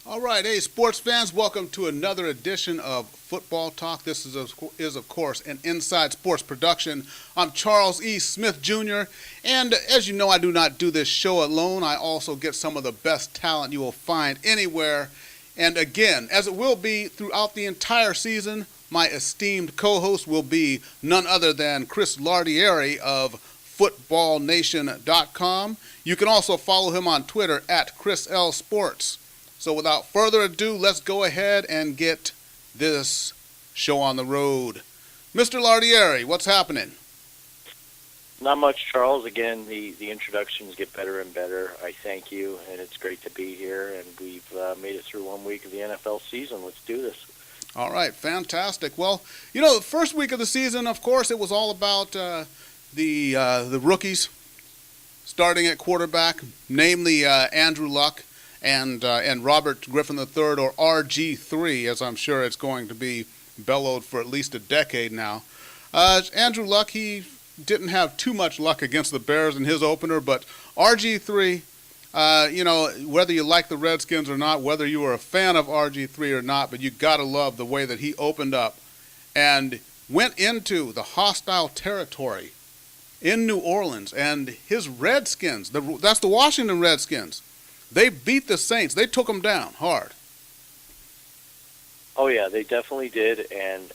All right, hey, sports fans, welcome to another edition of Football Talk. This is of course, an Inside Sports production. I'm Charles E. Smith Jr., and as you know, I do not do this show alone. I also get some of the best talent you will find anywhere. And again, as it will be throughout the entire season, my esteemed co-host will be none other than Chris Lardieri of FootballNation.com. You can also follow him on Twitter at Chris L. Sports. So without further ado, let's go ahead and get this show on the road. Mr. Lardieri, what's happening? Not much, Charles. Again, the introductions get better and better. I thank you, and it's great to be here, and we've made it through 1 week of the NFL season. Let's do this. All right, fantastic. Well, you know, the first week of the season, of course, it was all about the rookies starting at quarterback, namely Andrew Luck and Robert Griffin III, or RG3, as I'm sure it's going to be bellowed for at least a decade now. Andrew Luck, he didn't have too much luck against the Bears in his opener, but RG3, you know, whether you like the Redskins or not, whether you were a fan of RG3 or not, but you got to love the way that he opened up and went into the hostile territory in New Orleans, and his Redskins, that's the Washington Redskins, they beat the Saints. They took them down hard. Oh, yeah, they definitely did, and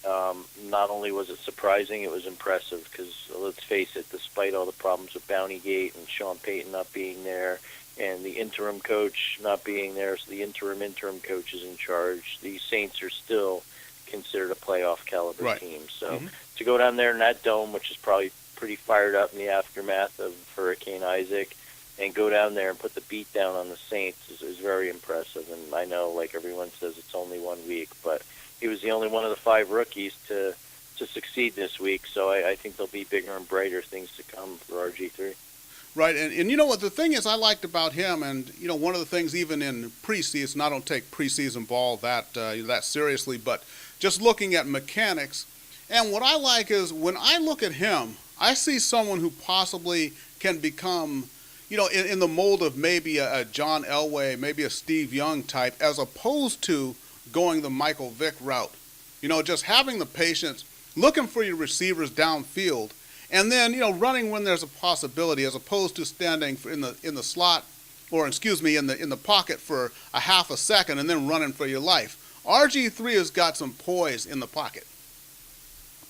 not only was it surprising, it was impressive because, let's face it, despite all the problems with Bountygate and Sean Payton not being there and the interim coach not being there, so the interim coach is in charge, the Saints are still considered a playoff caliber team. So to go down there in that dome, which is probably pretty fired up in the aftermath of Hurricane Isaac, and go down there and put the beat down on the Saints is very impressive. And I know, like everyone says, it's only 1 week, but he was the only one of the 5 rookies to succeed this week. So I think there'll be bigger and brighter things to come for RG3. Right, and you know what the thing is I liked about him, and you know one of the things even in preseason, I don't take preseason ball that seriously, but just looking at mechanics, and what I like is when I look at him, I see someone who possibly can become, you know, in the mold of maybe a John Elway, maybe a Steve Young type, as opposed to going the Michael Vick route. You know, just having the patience, looking for your receivers downfield, and then, you know, running when there's a possibility, as opposed to standing in the slot, or excuse me, in the pocket for a half a second and then running for your life. RG3 has got some poise in the pocket.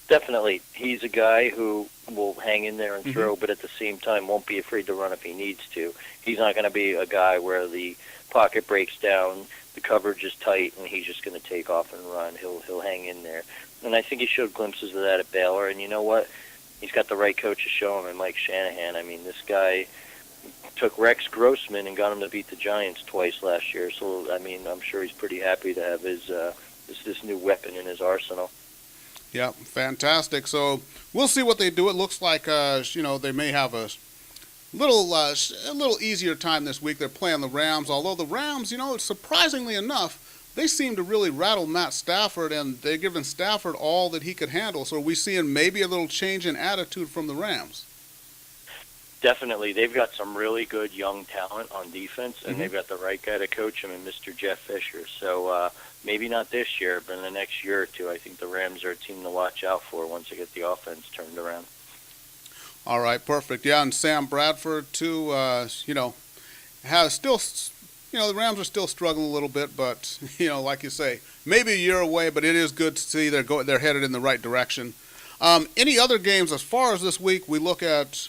Definitely. He's a guy who will hang in there and throw, but at the same time won't be afraid to run if he needs to. He's not going to be a guy where the pocket breaks down, the coverage is tight, and he's just going to take off and run. He'll hang in there. And I think he showed glimpses of that at Baylor. And you know what? He's got the right coach to show him, and Mike Shanahan. I mean, this guy took Rex Grossman and got him to beat the Giants twice last year. So, I mean, I'm sure he's pretty happy to have his this new weapon in his arsenal. Yeah, fantastic. So we'll see what they do. It looks like you know, they may have a little easier time this week. They're playing the Rams, although the Rams, you know, surprisingly enough, they seem to really rattle Matt Stafford, and they're giving Stafford all that he could handle. So are we seeing maybe a little change in attitude from the Rams? Definitely. They've got some really good young talent on defense, and they've got the right guy to coach them in Mr. Jeff Fisher. So maybe not this year, but in the next year or two, I think the Rams are a team to watch out for once they get the offense turned around. All right, perfect. Yeah, and Sam Bradford, too, you know, has still, you know, the Rams are still struggling a little bit, but, you know, like you say, maybe a year away, but it is good to see they're headed in the right direction. Any other games as far as this week we look at?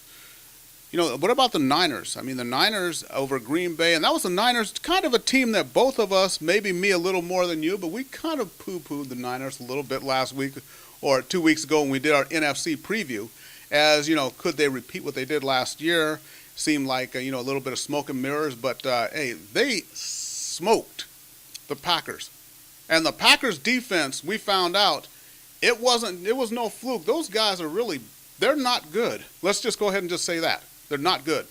You know, what about the Niners? I mean, the Niners over Green Bay, and that was the Niners, kind of a team that both of us, maybe me a little more than you, but we kind of poo-pooed the Niners a little bit last week or 2 weeks ago when we did our NFC preview. As, you know, could they repeat what they did last year? Seemed like, you know, a little bit of smoke and mirrors, but, hey, they smoked the Packers. And the Packers defense, we found out, it was no fluke. Those guys are really, they're not good. Let's just go ahead and just say that. They're not good.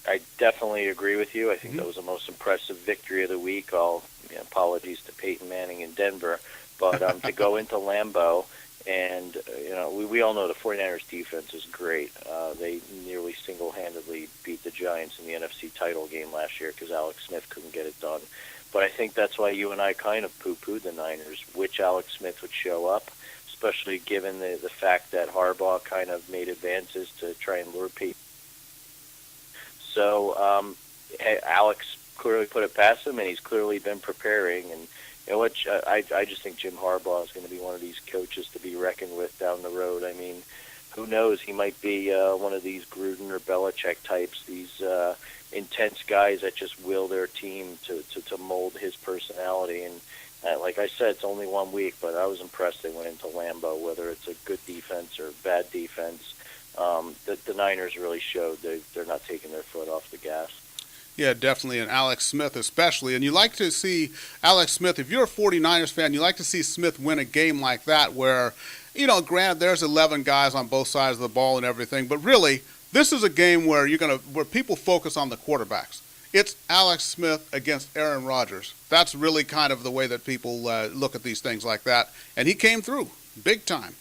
I definitely agree with you. I think that was the most impressive victory of the week. All apologies to Peyton Manning in Denver. But to go into Lambeau And, we all know the 49ers defense is great. They nearly single-handedly beat the Giants in the NFC title game last year because Alex Smith couldn't get it done. But I think that's why you and I kind of poo-pooed the Niners, which Alex Smith would show up, especially given the fact that Harbaugh kind of made advances to try and lure people. So Alex clearly put it past him, and he's clearly been preparing. And you know what? I just think Jim Harbaugh is going to be one of these coaches to be reckoned with down the road. I mean, who knows? He might be one of these Gruden or Belichick types, these intense guys that just will their team to mold his personality. And like I said, it's only 1 week, but I was impressed they went into Lambeau, whether it's a good defense or bad defense. The Niners really showed they're not taking their foot off the gas. Yeah, definitely, and Alex Smith especially. And you like to see Alex Smith, if you're a 49ers fan, you like to see Smith win a game like that where, granted, there's 11 guys on both sides of the ball and everything, but really, this is a game where where people focus on the quarterbacks. It's Alex Smith against Aaron Rodgers. That's really kind of the way that people look at these things like that. And he came through big time.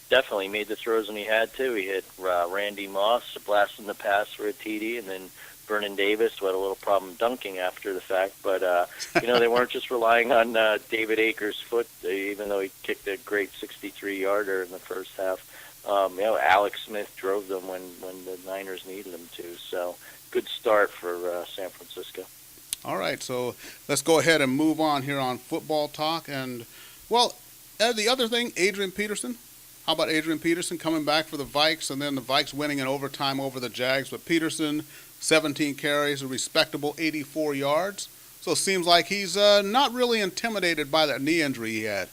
Definitely made the throws when he had to. He hit Randy Moss, blasting the pass for a TD, and then Vernon Davis, who had a little problem dunking after the fact. But, they weren't just relying on David Akers' foot, even though he kicked a great 63-yarder in the first half. Alex Smith drove them when the Niners needed him to. So good start for San Francisco. All right, so let's go ahead and move on here on Football Talk. And, the other thing, Adrian Peterson. How about Adrian Peterson coming back for the Vikes, and then the Vikes winning in overtime over the Jags? But Peterson, 17 carries, a respectable 84 yards. So it seems like he's not really intimidated by that knee injury he had.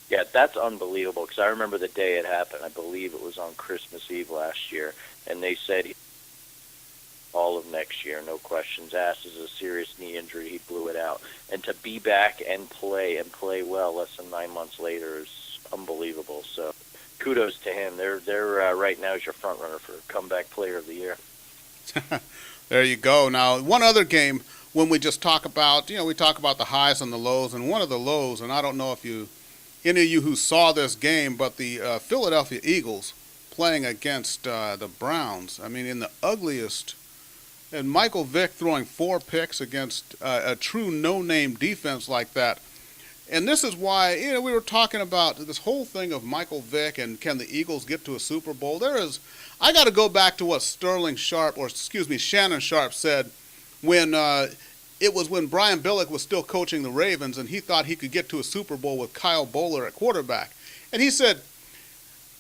Yeah, that's unbelievable, because I remember the day it happened. I believe it was on Christmas Eve last year, and they said all of next year, no questions asked. Is a serious knee injury. He blew it out. And to be back and play well less than 9 months later is unbelievable. So kudos to him. They're right now is your front runner for comeback player of the year. There you go. Now, one other game when we just talk about, we talk about the highs and the lows, and one of the lows, and I don't know if any of you who saw this game, but the Philadelphia Eagles playing against the Browns, I mean, in the ugliest, and Michael Vick throwing 4 picks against a true no-name defense like that. And this is why, we were talking about this whole thing of Michael Vick and can the Eagles get to a Super Bowl. I got to go back to what Shannon Sharp said when it was when Brian Billick was still coaching the Ravens and he thought he could get to a Super Bowl with Kyle Boller at quarterback. And he said,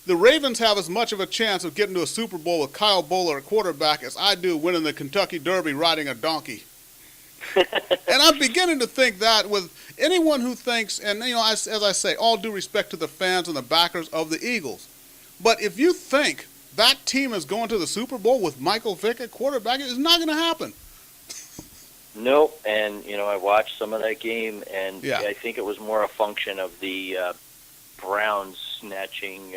the Ravens have as much of a chance of getting to a Super Bowl with Kyle Boller at quarterback as I do winning the Kentucky Derby riding a donkey. And I'm beginning to think that with anyone who thinks, and as I say, all due respect to the fans and the backers of the Eagles, but if you think that team is going to the Super Bowl with Michael Vick at quarterback, it's not going to happen. Nope, and I watched some of that game, and yeah. I think it was more a function of the Browns snatching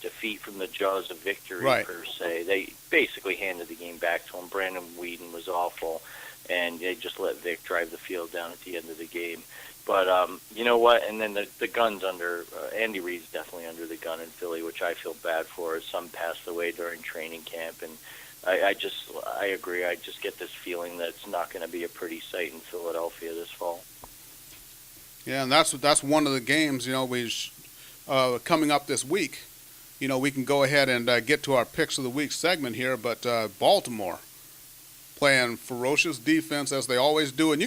defeat from the jaws of victory, right, per se. They basically handed the game back to him. Brandon Weeden was awful, and they just let Vic drive the field down at the end of the game. But you know what? And then the gun's under Andy Reid's definitely under the gun in Philly, which I feel bad for. His son passed away during training camp, and I agree. I just get this feeling that it's not going to be a pretty sight in Philadelphia this fall. Yeah, and that's one of the games. Coming up this week. We can go ahead and get to our picks of the week segment here, but Baltimore playing ferocious defense as they always do. And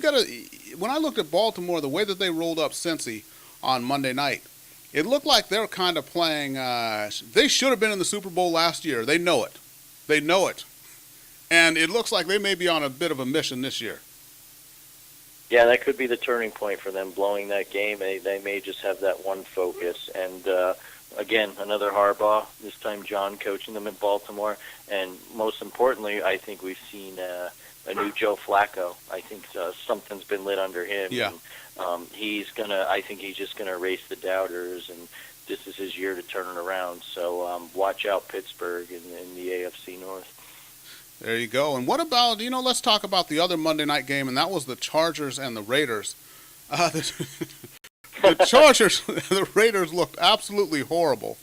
when I looked at Baltimore, the way that they rolled up Cincy on Monday night, it looked like they're kind of playing, they should have been in the Super Bowl last year. They know it. And it looks like they may be on a bit of a mission this year. Yeah, that could be the turning point for them, blowing that game. They may just have that one focus. And, again, another Harbaugh, this time John coaching them in Baltimore. And most importantly, I think we've seen a new Joe Flacco. I think something's been lit under him. Yeah. And, I think he's just going to erase the doubters, and this is his year to turn it around. So watch out, Pittsburgh in the AFC North. There you go. And what about, let's talk about the other Monday night game, and that was the Chargers and the Raiders. the Chargers, the Raiders looked absolutely horrible,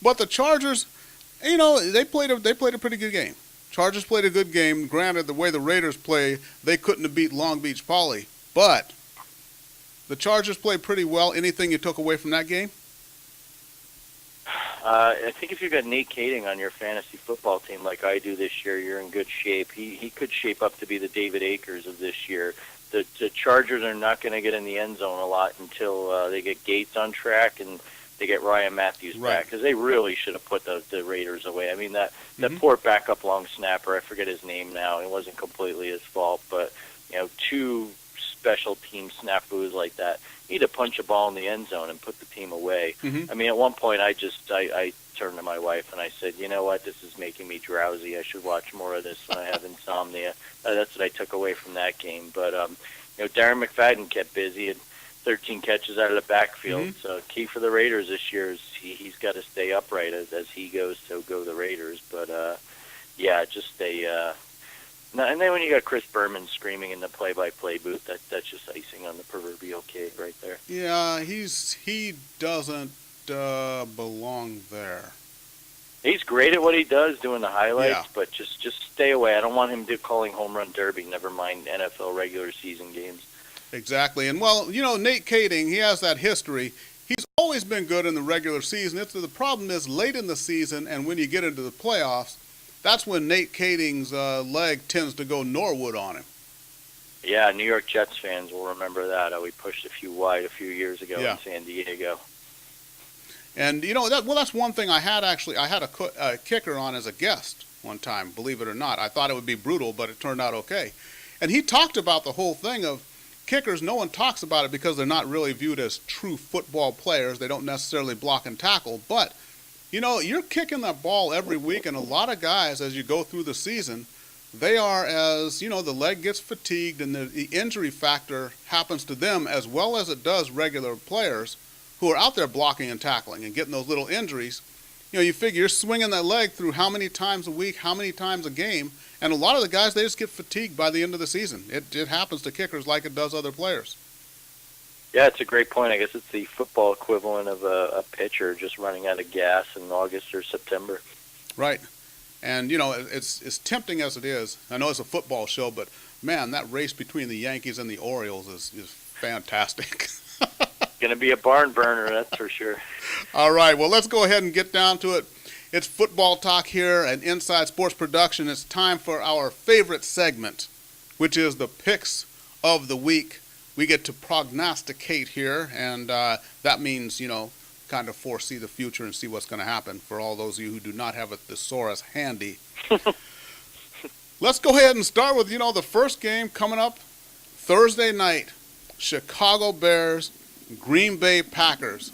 but the Chargers, they played a pretty good game. Chargers played a good game. Granted, the way the Raiders play, they couldn't have beat Long Beach Poly, but the Chargers played pretty well. Anything you took away from that game? I think if you've got Nate Kading on your fantasy football team like I do this year, you're in good shape. He could shape up to be the David Akers of this year. The Chargers are not going to get in the end zone a lot until they get Gates on track and they get Ryan Matthews back, because they really should have put the Raiders away. I mean, that poor backup long snapper, I forget his name now, it wasn't completely his fault, but two special team snafus like that, you need to punch a ball in the end zone and put the team away. I mean, at one point I turned to my wife and I said, you know what, this is making me drowsy. I should watch more of this when I have insomnia. That's what I took away from that game. But Darren McFadden kept busy and 13 catches out of the backfield. So key for the Raiders this year is he's got to stay upright as he goes. So go the Raiders. But just stay. And then when you got Chris Berman screaming in the play-by-play booth, that's just icing on the proverbial cake right there. Yeah, he doesn't belong there. He's great at what he does, doing the highlights, but just stay away. I don't want him calling home run derby, never mind NFL regular season games. Exactly. And, well, Nate Kading, he has that history. He's always been good in the regular season. The problem is late in the season and when you get into the playoffs, that's when Nate Kading's leg tends to go Norwood on him. Yeah, New York Jets fans will remember that. We pushed a few wide a few years ago in San Diego. And, that's one thing I had a kicker on as a guest one time, believe it or not. I thought it would be brutal, but it turned out okay. And he talked about the whole thing of kickers. No one talks about it because they're not really viewed as true football players. They don't necessarily block and tackle, but you're kicking that ball every week, and a lot of guys, as you go through the season, they are, as the leg gets fatigued and the injury factor happens to them as well as it does regular players who are out there blocking and tackling and getting those little injuries. You figure you're swinging that leg through how many times a week, how many times a game, and a lot of the guys, they just get fatigued by the end of the season. It happens to kickers like it does other players. Yeah, it's a great point. I guess it's the football equivalent of a pitcher just running out of gas in August or September. Right. And, it's tempting as it is. I know it's a football show, but, man, that race between the Yankees and the Orioles is fantastic. Going to be a barn burner, that's for sure. All right, well, let's go ahead and get down to it. It's football talk here at Inside Sports Production. It's time for our favorite segment, which is the picks of the week. We get to prognosticate here, and that means, kind of foresee the future and see what's going to happen for all those of you who do not have a thesaurus handy. Let's go ahead and start with, the first game coming up Thursday night, Chicago Bears, Green Bay Packers.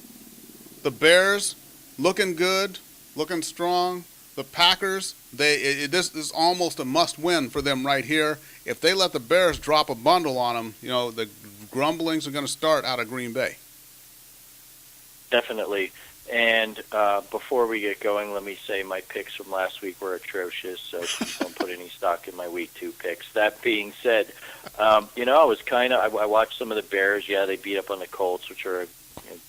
The Bears looking good, looking strong. The Packers, this is almost a must-win for them right here. If they let the Bears drop a bundle on them, the grumblings are going to start out of Green Bay. Definitely. And before we get going, let me say my picks from last week were atrocious, so please don't put any stock in my Week 2 picks. That being said, I watched some of the Bears. Yeah, they beat up on the Colts, which are a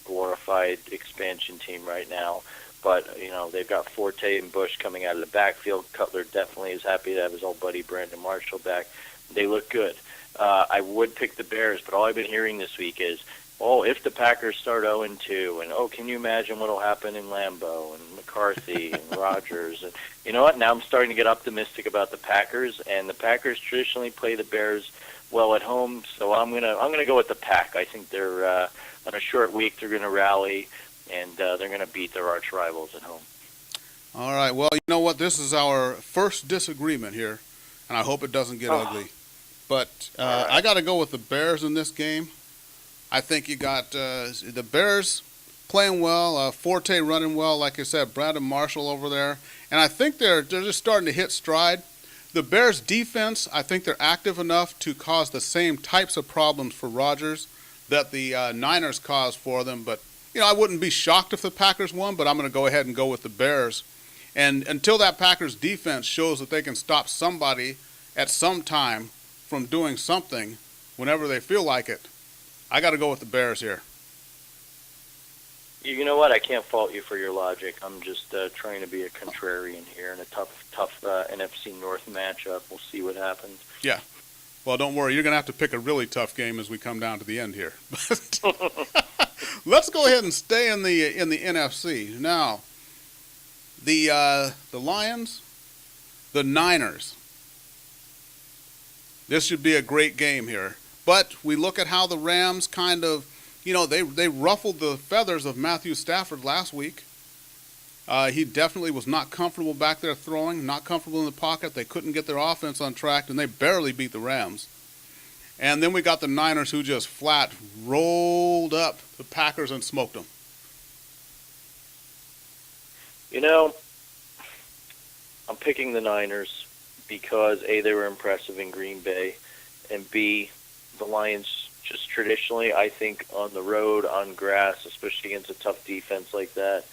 glorified expansion team right now. But, they've got Forte and Bush coming out of the backfield. Cutler definitely is happy to have his old buddy Brandon Marshall back. They look good. I would pick the Bears, but all I've been hearing this week is, if the Packers start 0-2, and can you imagine what will happen in Lambeau and McCarthy and Rodgers? And you know what? Now I'm starting to get optimistic about the Packers, and the Packers traditionally play the Bears well at home, so I'm gonna go with the Pack. I think they're on a short week. They're going to rally, and they're going to beat their arch rivals at home. All right. Well, you know what? This is our first disagreement here, and I hope it doesn't get ugly. But right. I got to go with the Bears in this game. I think you got the Bears playing well, Forte running well, like I said, Brandon Marshall over there. And I think they're just starting to hit stride. The Bears' defense, I think they're active enough to cause the same types of problems for Rodgers that the Niners caused for them. But, I wouldn't be shocked if the Packers won, but I'm going to go ahead and go with the Bears. And until that Packers defense shows that they can stop somebody at some time from doing something whenever they feel like it, I got to go with the Bears here. You know what? I can't fault you for your logic. I'm just trying to be a contrarian here in a tough NFC North matchup. We'll see what happens. Yeah. Well, don't worry. You're going to have to pick a really tough game as we come down to the end here. Let's go ahead and stay in the NFC. Now, the Lions, the Niners. This should be a great game here. But we look at how the Rams kind of, they ruffled the feathers of Matthew Stafford last week. He definitely was not comfortable back there throwing, not comfortable in the pocket. They couldn't get their offense on track, and they barely beat the Rams. And then we got the Niners, who just flat rolled up the Packers and smoked them. I'm picking the Niners because A, they were impressive in Green Bay, and B, the Lions just traditionally, I think, on the road, on grass, especially against a tough defense like that,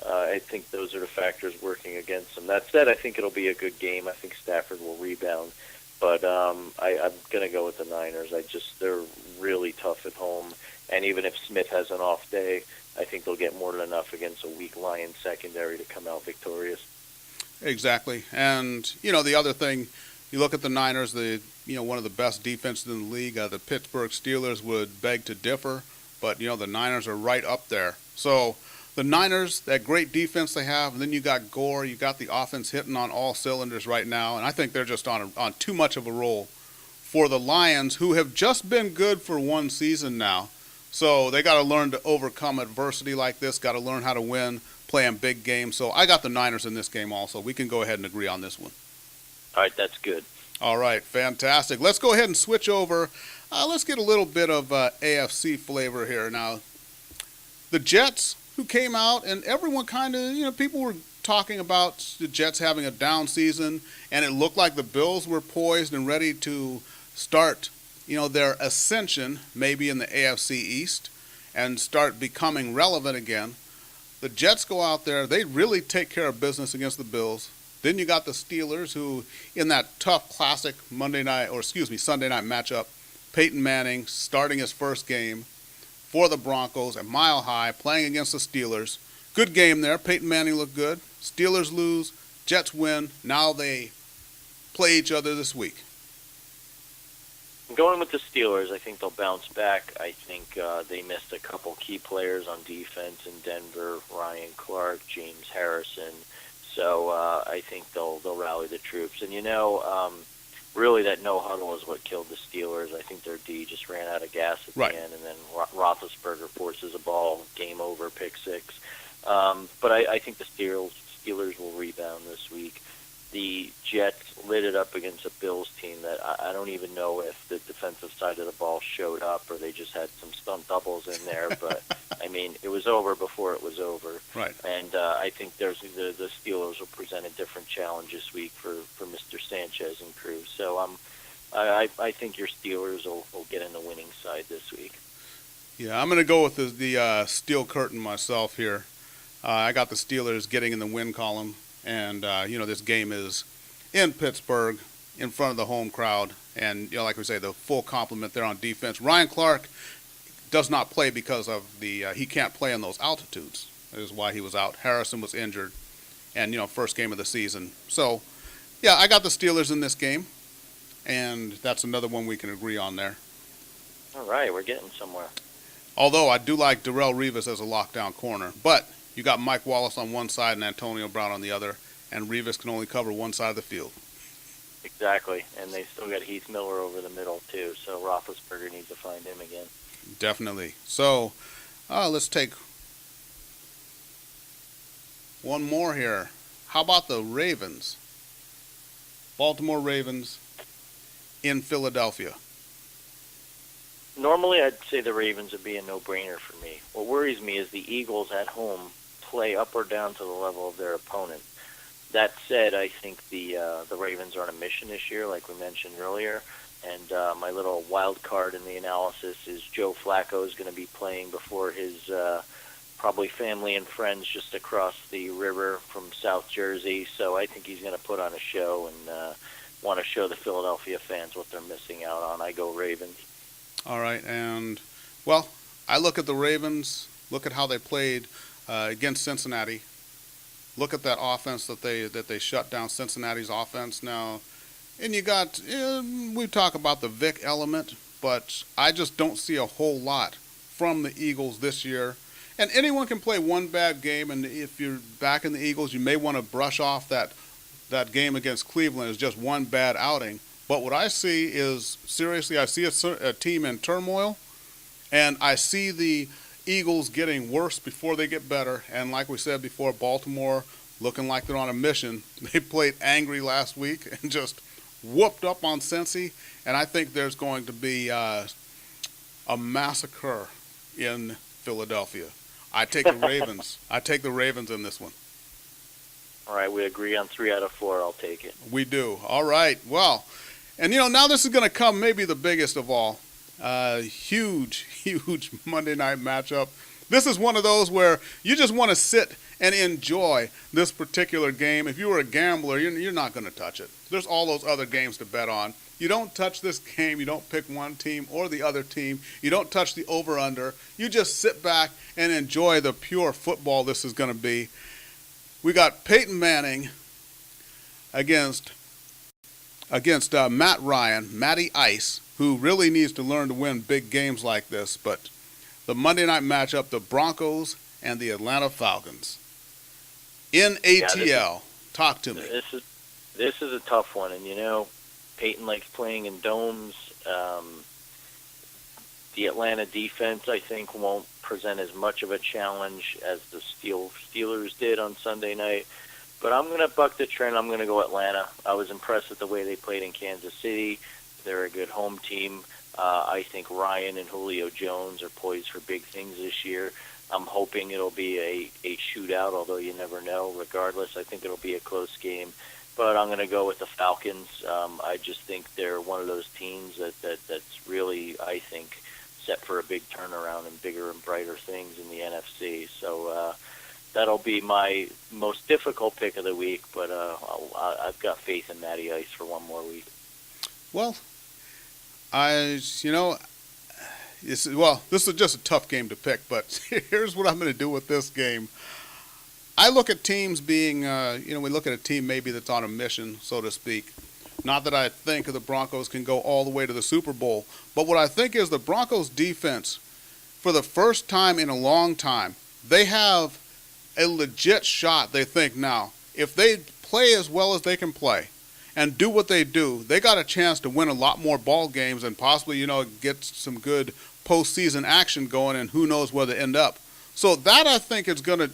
I think those are the factors working against them. That said, I think it'll be a good game. I think Stafford will rebound. But I'm going to go with the Niners. They're really tough at home. And even if Smith has an off day, I think they'll get more than enough against a weak Lions secondary to come out victorious. Exactly. And, the other thing, you look at the Niners, one of the best defenses in the league. The Pittsburgh Steelers would beg to differ. But, the Niners are right up there. So the Niners, that great defense they have, and then you got Gore, you got the offense hitting on all cylinders right now, and I think they're just on too much of a roll for the Lions, who have just been good for one season now. So they got to learn to overcome adversity like this, got to learn how to win, playing big games. So I got the Niners in this game also. We can go ahead and agree on this one. All right, that's good. All right, fantastic. Let's go ahead and switch over. Let's get a little bit of AFC flavor here. Now, the Jets, who came out, and everyone kind of, people were talking about the Jets having a down season, and it looked like the Bills were poised and ready to start, their ascension, maybe in the AFC East, and start becoming relevant again. The Jets go out there, they really take care of business against the Bills. Then you got the Steelers, who, in that tough classic Sunday night matchup, Peyton Manning starting his first game for the Broncos at Mile High, playing against the Steelers. Good game there. Peyton Manning looked good. Steelers lose. Jets win. Now they play each other this week. I'm going with the Steelers. I think they'll bounce back. I think they missed a couple key players on defense in Denver, Ryan Clark, James Harrison. So I think they'll rally the troops. And, really that no huddle is what killed the Steelers. I think their D just ran out of gas at the end, and then Roethlisberger forces a ball, game over, pick six. But I think the Steelers will rebound this week. The Jets lit it up against a Bills team that I don't even know if the defensive side of the ball showed up or they just had some stunt doubles in there. But, it was over before it was over. Right. And I think the Steelers will present a different challenge this week for Mr. Sanchez and crew. So I think your Steelers will get in the winning side this week. Yeah, I'm going to go with the steel curtain myself here. I got the Steelers getting in the win column. And, this game is in Pittsburgh, in front of the home crowd. And, like we say, the full complement there on defense. Ryan Clark does not play because of he can't play in those altitudes. That is why he was out. Harrison was injured. And, first game of the season. So, yeah, I got the Steelers in this game. And that's another one we can agree on there. All right, we're getting somewhere. Although I do like Darrelle Revis as a lockdown corner. But you got Mike Wallace on one side and Antonio Brown on the other, and Revis can only cover one side of the field. Exactly, and they still got Heath Miller over the middle, too, so Roethlisberger needs to find him again. Definitely. So let's take one more here. How about the Ravens? Baltimore Ravens in Philadelphia. Normally, I'd say the Ravens would be a no-brainer for me. What worries me is the Eagles at home play up or down to the level of their opponent. That said, I think the Ravens are on a mission this year, like we mentioned earlier. And my little wild card in the analysis is Joe Flacco is going to be playing before his probably family and friends just across the river from South Jersey. So I think he's going to put on a show and want to show the Philadelphia fans what they're missing out on. I go Ravens. All right, and, well, I look at the Ravens Look at how they played against Cincinnati. Look at that offense that they shut down Cincinnati's offense now. And you got, we talk about the Vic element, but I just don't see a whole lot from the Eagles this year. And anyone can play one bad game, and if you're back in the Eagles, you may want to brush off that game against Cleveland as just one bad outing. But what I see is, seriously, I see a team in turmoil, and I see the Eagles getting worse before they get better. And like we said before, Baltimore looking like they're on a mission. They played angry last week and just whooped up on Cincy. And I think there's going to be a massacre in Philadelphia. I take the Ravens. I take the Ravens in this one. All right, we agree on 3 out of 4. I'll take it. We do. All right. Well, and now this is going to come maybe the biggest of all. Huge Monday night matchup. This is one of those where you just want to sit and enjoy this particular game. If you were a gambler, you're not going to touch it. There's all those other games to bet on. You don't touch this game. You don't pick one team or the other team. You don't touch the over-under. You just sit back and enjoy the pure football this is going to be. We got Peyton Manning against Matt Ryan, Matty Ice, who really needs to learn to win big games like this. But the Monday night matchup, the Broncos and the Atlanta Falcons. In ATL, talk to me. This is a tough one, and Peyton likes playing in domes. The Atlanta defense, I think, won't present as much of a challenge as the Steelers did on Sunday night. But I'm going to buck the trend. I'm going to go Atlanta. I was impressed with the way they played in Kansas City. They're a good home team. I think Ryan and Julio Jones are poised for big things this year. I'm hoping it'll be a shootout, although you never know. Regardless, I think it'll be a close game. But I'm going to go with the Falcons. I just think they're one of those teams that's really, I think, set for a big turnaround and bigger and brighter things in the NFC. So that'll be my most difficult pick of the week, but I've got faith in Matty Ice for one more week. Well, this is just a tough game to pick, but here's what I'm going to do with this game. I look at teams being, we look at a team maybe that's on a mission, so to speak. Not that I think the Broncos can go all the way to the Super Bowl, but what I think is the Broncos defense, for the first time in a long time, they have a legit shot, they think now. If they play as well as they can play and do what they do, they got a chance to win a lot more ball games and possibly, get some good postseason action going, and who knows where they end up. So that, I think, you're going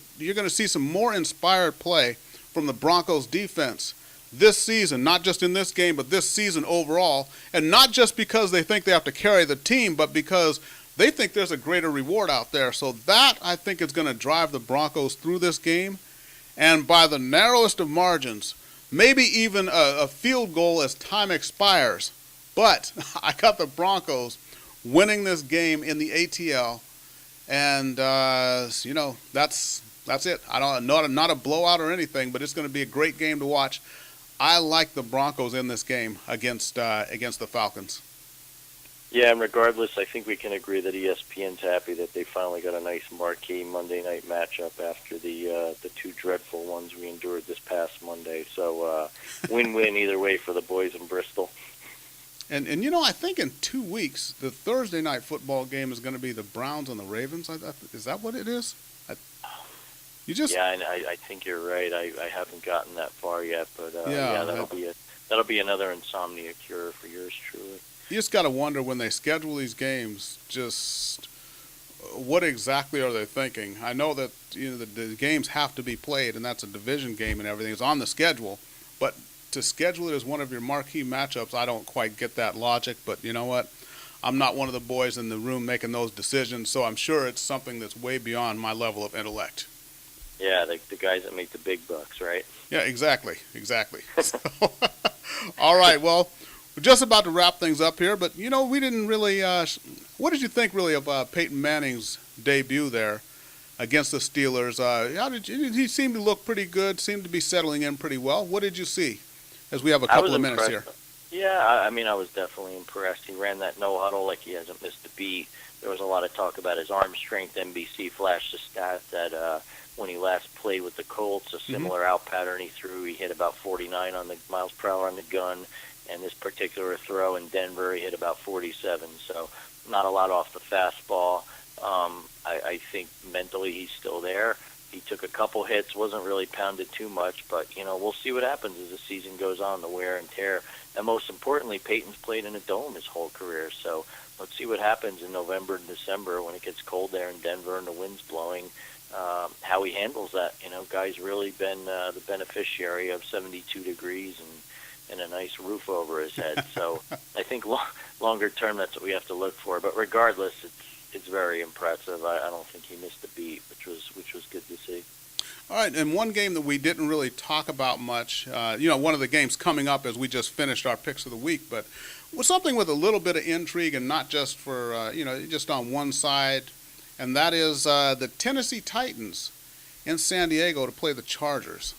to see some more inspired play from the Broncos defense this season, not just in this game, but this season overall, and not just because they think they have to carry the team, but because they think there's a greater reward out there. So that, I think, is going to drive the Broncos through this game, and by the narrowest of margins, maybe even a field goal as time expires. But I got the Broncos winning this game in the ATL, and that's it. Not a blowout or anything, but it's going to be a great game to watch. I like the Broncos in this game against the Falcons. Yeah, and regardless, I think we can agree that ESPN's happy that they finally got a nice marquee Monday night matchup after the two dreadful ones we endured this past Monday. So win-win either way for the boys in Bristol. And I think in 2 weeks, the Thursday night football game is going to be the Browns and the Ravens. Is that what it is? Yeah, and I think you're right. I haven't gotten that far yet, but that'll be another insomnia cure for yours truly. You just got to wonder when they schedule these games, just what exactly are they thinking? I know that the games have to be played, and that's a division game and everything. It's on the schedule, but to schedule it as one of your marquee matchups, I don't quite get that logic. But you know what? I'm not one of the boys in the room making those decisions, so I'm sure it's something that's way beyond my level of intellect. Yeah, the guys that make the big bucks, right? Yeah, exactly. So, all right, well, we're just about to wrap things up here, but, we didn't really what did you think, really, of Peyton Manning's debut there against the Steelers? He seemed to look pretty good, seemed to be settling in pretty well. What did you see as we have a couple of minutes here? Yeah, I mean, I was definitely impressed. He ran that no huddle like he hasn't missed a beat. There was a lot of talk about his arm strength. NBC flashed a stat that when he last played with the Colts, a Hmm. similar out pattern he threw, he hit about 49 on the miles per hour on the gun, and this particular throw in Denver, he hit about 47. So not a lot off the fastball. I think mentally he's still there. He took a couple hits, wasn't really pounded too much, but we'll see what happens as the season goes on, the wear and tear. And most importantly, Peyton's played in a dome his whole career. So let's see what happens in November and December when it gets cold there in Denver and the wind's blowing. How he handles that. Guy's really been the beneficiary of 72 degrees and a nice roof over his head. So I think longer term, that's what we have to look for. But regardless, it's very impressive. I don't think he missed a beat, which was good to see. All right, and one game that we didn't really talk about much, one of the games coming up as we just finished our picks of the week, but was something with a little bit of intrigue and not just for, just on one side, and that is the Tennessee Titans in San Diego to play the Chargers.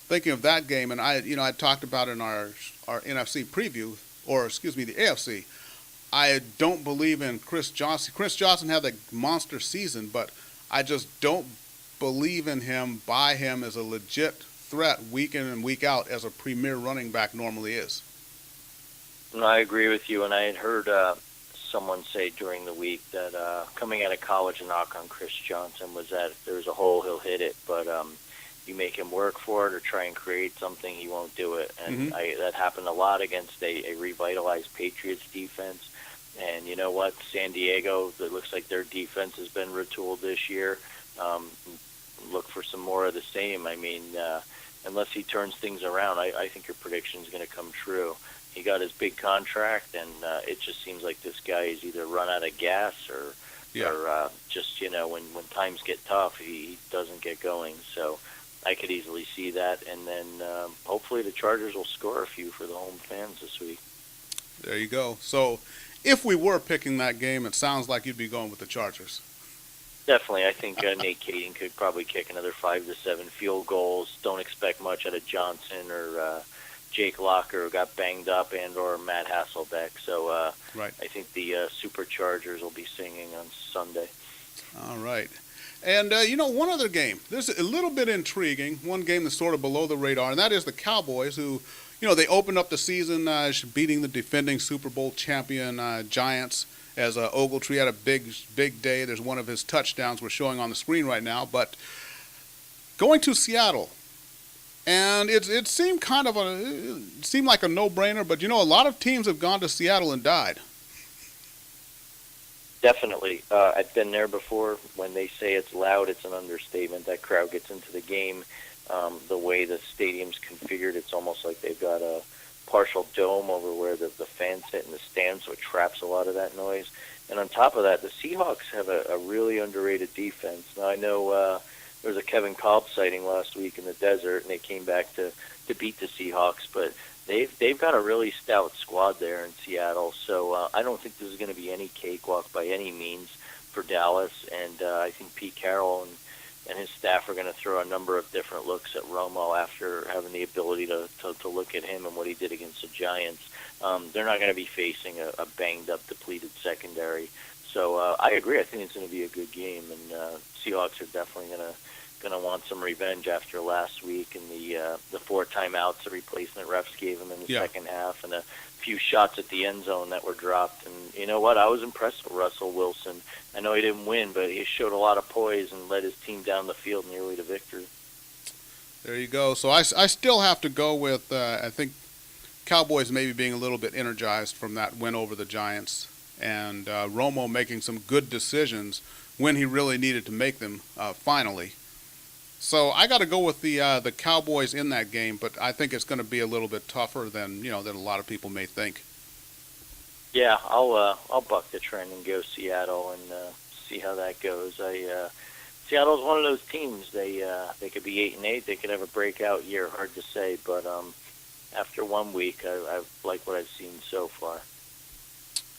Thinking of that game, and I talked about in our NFC preview, or excuse me, the AFC. I don't believe in Chris Johnson. Chris Johnson had a monster season, but I just don't believe in him, buy him as a legit threat week in and week out as a premier running back normally is. No, I agree with you, and I had heard someone say during the week that coming out of college, a knock on Chris Johnson was that if there's a hole, he'll hit it, but you make him work for it or try and create something, he won't do it. And Hmm. that happened a lot against a revitalized Patriots defense. And you know what? San Diego, it looks like their defense has been retooled this year. Um, Look for some more of the same. I mean, unless he turns things around, I think your prediction is going to come true. He got his big contract, and it just seems like this guy is either run out of gas Yeah. or just when times get tough, he doesn't get going. So I could easily see that, and then hopefully the Chargers will score a few for the home fans this week. There you go. So if we were picking that game, it sounds like you'd be going with the Chargers. Definitely, I think Nate Kading could probably kick another 5 to 7 field goals. Don't expect much out of Johnson or Jake Locker, who got banged up, and or Matt Hasselbeck. So Right. I think the Superchargers will be singing on Sunday. All right. And, one other game. This is a little bit intriguing. One game that's sort of below the radar, and that is the Cowboys, who, they opened up the season beating the defending Super Bowl champion Giants, as Ogletree had a big day. There's one of his touchdowns we're showing on the screen right now. But going to Seattle, and it seemed it seemed like a no-brainer. But a lot of teams have gone to Seattle and died. Definitely. I've been there before. When they say it's loud, it's an understatement. That crowd gets into the game. The way the stadium's configured, it's almost like they've got a partial dome over where the fans sit in the stands, so it traps a lot of that noise. And on top of that, the Seahawks have a really underrated defense. Now, I know there was a Kevin Kolb sighting last week in the desert, and they came back to beat the Seahawks, but they've got a really stout squad there in Seattle, so I don't think this is going to be any cakewalk by any means for Dallas, and I think Pete Carroll and his staff are going to throw a number of different looks at Romo after having the ability to look at him and what he did against the Giants. They're not going to be facing a banged-up, depleted secondary, so I agree. I think it's going to be a good game, and Seahawks are definitely going to want some revenge after last week and the 4 timeouts the replacement refs gave them in the Yeah. second half and a few shots at the end zone that were dropped. And you know what? I was impressed with Russell Wilson. I know he didn't win, but he showed a lot of poise and led his team down the field nearly to victory. There you go. So I still have to go with, I think, Cowboys maybe being a little bit energized from that win over the Giants, and Romo making some good decisions when he really needed to make them finally. So I got to go with the Cowboys in that game, but I think it's going to be a little bit tougher than than a lot of people may think. Yeah, I'll buck the trend and go Seattle and see how that goes. Seattle's one of those teams. They could be 8-8. They could have a breakout year. Hard to say, but after 1 week, I like what I've seen so far.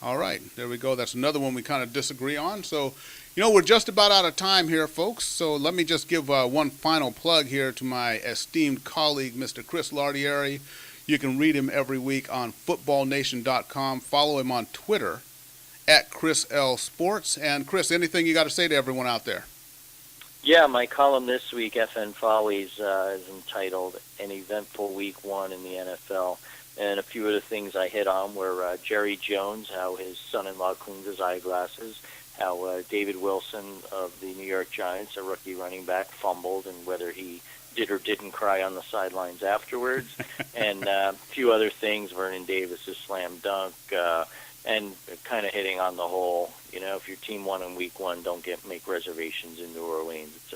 All right, there we go. That's another one we kind of disagree on. So, we're just about out of time here, folks. So let me just give one final plug here to my esteemed colleague, Mr. Chris Lardieri. You can read him every week on footballnation.com. Follow him on Twitter at Chris L. Sports. And Chris, anything you got to say to everyone out there? Yeah, my column this week, FN Follies, is entitled An Eventful Week 1 in the NFL. And a few of the things I hit on were Jerry Jones, how his son-in-law cleans his eyeglasses, how David Wilson of the New York Giants, a rookie running back, fumbled, and whether he did or didn't cry on the sidelines afterwards, and a few other things, Vernon Davis's slam dunk, and kind of hitting on the whole, if your team won in week 1, don't make reservations in New Orleans.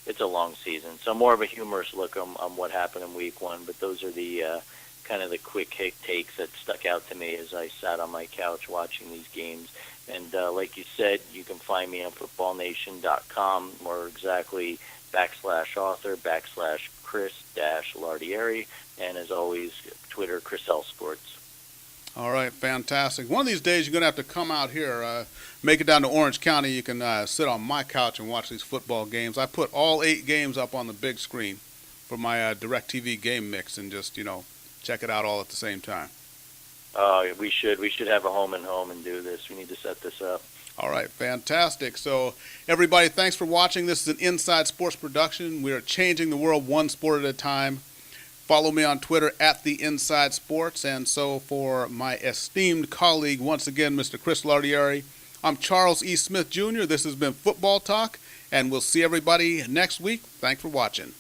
It's a long season. So more of a humorous look on what happened in week 1, but those are the kind of the quick hit takes that stuck out to me as I sat on my couch watching these games. And like you said, you can find me on footballnation.com, more exactly /author /Chris-Lardieri, and as always, Twitter, Chris L. Sports. All right, fantastic. One of these days you're going to have to come out here, make it down to Orange County. You can sit on my couch and watch these football games. I put all 8 games up on the big screen for my DirecTV game mix and just, check it out all at the same time. We should have a home and home and do this. We need to set this up. All right, fantastic. So, everybody, thanks for watching. This is an Inside Sports production. We are changing the world one sport at a time. Follow me on Twitter at The Inside Sports. And so, for my esteemed colleague, once again, Mr. Chris Lardieri, I'm Charles E. Smith, Jr. This has been Football Talk, and we'll see everybody next week. Thanks for watching.